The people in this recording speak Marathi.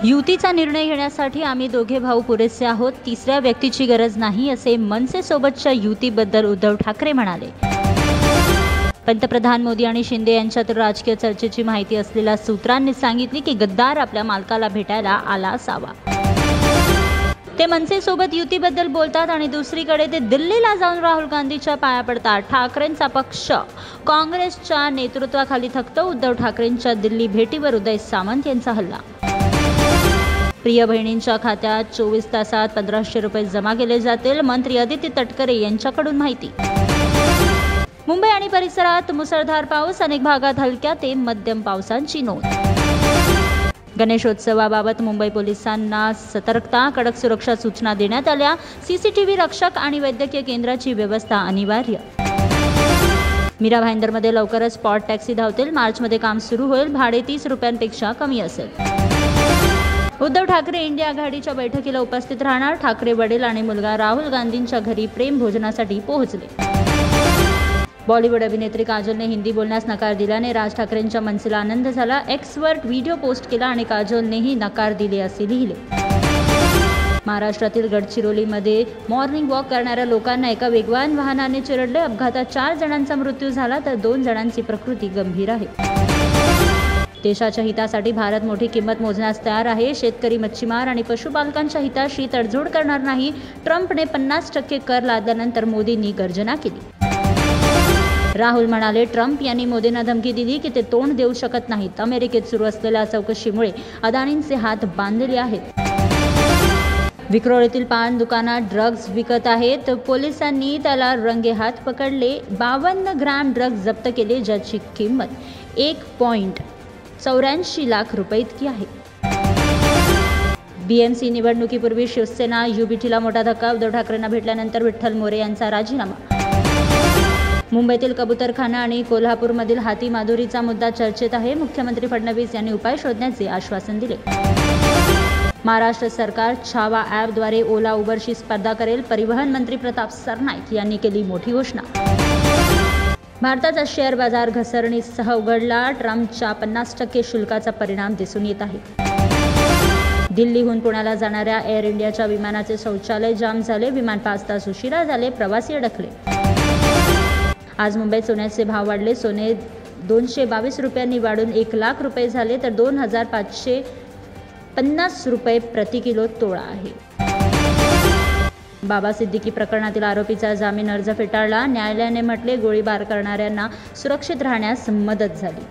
युतीचा निर्णय घेण्यासाठी आम्ही दोघे भाऊ पुरेसे आहोत, तिसऱ्या व्यक्तीची गरज नाही, असे मनसेसोबतच्या युतीबद्दल उद्धव ठाकरे म्हणाले. पंतप्रधान मोदी आणि शिंदे यांच्यातील राजकीय चर्चेची माहिती असलेल्या सूत्रांनी सांगितले की गद्दार आपल्या मालकाला भेटायला आला असावा. ते मनसेसोबत युतीबद्दल बोलतात आणि दुसरीकडे ते दिल्लीला जाऊन राहुल गांधीच्या पाया पडतात. ठाकरेंचा पक्ष काँग्रेसच्या नेतृत्वाखाली थकतो. उद्धव ठाकरेंच्या दिल्ली भेटीवर उदय सामंत यांचा हल्ला. प्रिय बहिणींच्या खात्यात 24 तासात 1500 रुपये जमा केले जातील, मंत्री अदिती तटकरे यांच्याकडून माहिती. मुंबई आणि परिसरात मुसळधार पाऊस, अनेक भागात हलक्या ते मध्यम पावसाची नोंद. गणेशोत्सवाबाबत मुंबई पोलिसांना सतर्कता, कडक सुरक्षा सूचना देण्यात आल्या. सीसीटीव्ही रक्षक आणि वैद्यकीय केंद्राची व्यवस्था अनिवार्य. मीरा भाईंदरमध्ये लवकरच स्पॉट टॅक्सी धावतील. मार्चमध्ये काम सुरू होईल. भाडे 30 रुपयांपेक्षा कमी असेल. उद्धव ठाकरे इंडिया आघाडीच्या बैठकीला उपस्थित राहणार. ठाकरे वडील आणि मुलगा राहुल गांधींच्या घरी प्रेम भोजनासाठी पोहोचले. बॉलिवूड अभिनेत्री काजोलने हिंदी बोलण्यास नकार दिल्याने राज ठाकरेंच्या मनसेला आनंद झाला. एक्सवर व्हिडिओ पोस्ट केला आणि काजोलनेही नकार दिले असे लिहिले. महाराष्ट्रातील गडचिरोलीमध्ये मॉर्निंग वॉक करणाऱ्या लोकांना एका वेगवान वाहनाने चिरडले. अपघातात 4 जणांचा मृत्यू झाला तर 2 जणांची प्रकृती गंभीर आहे. देशाच्या हितासाठी भारत मोठी किंमत मोजण्यास तयार आहे. शेतकरी, मच्छीमार आणि पशुपालकांच्या हिताशी तडजोड करणार नाही. ट्रम्पने 50% कर लादल्यानंतर मोदींनी गर्जना केली. राहुल म्हणाले, ट्रम्प यांनी मोदींना धमकी दिली की ते तोंड देऊ शकत नाहीत. अमेरिकेत सुरू असलेल्या चौकशीमुळे अदानींचे हात बांधलेले आहेत. विक्रोळीतील पान दुकानात ड्रग्ज विकत आहेत. पोलिसांनी त्याला रंगेहात पकडले. 52 ग्रॅम ड्रग्ज जप्त केले, ज्याची किंमत 1.84 लाख रुपये इतकी आहे. BMC निवडणुकीपूर्वी शिवसेना UBTला मोठा धक्का. उद्धव ठाकरेंना भेटल्यानंतर विठ्ठल मोरे यांचा राजीनामा. मुंबईतील कबूतरखाना आणि कोल्हापूरमधील हाती माधुरीचा मुद्दा चर्चेत आहे. मुख्यमंत्री फडणवीस यांनी उपाय शोधण्याचे आश्वासन दिले. महाराष्ट्र सरकार छावा ॲपद्वारे ओला उबरशी स्पर्धा करेल. परिवहन मंत्री प्रताप सरनाईक यांनी केली मोठी घोषणा. भारताचा शेअर बाजार घसरणीसह उघडला. ट्रम्पच्या 50% शुल्काचा परिणाम दिसून येत आहे. दिल्लीहून पुण्याला जाणाऱ्या एअर इंडियाच्या विमानाचे शौचालय जाम झाले. विमान 5 तास उशिरा झाले. प्रवासी अडकले. आज मुंबईत सोन्याचे भाव वाढले. सोने 222 रुपयांनी वाढून 1 लाख रुपये झाले तर 2550 रुपये प्रति किलो तोळा आहे. बाबा सिद्दीकी प्रकरणातील आरोपीचा जामीन अर्ज फेटाळला. न्यायालयाने म्हटले, गोळीबार करणाऱ्यांना सुरक्षित राहण्यास मदत झाली.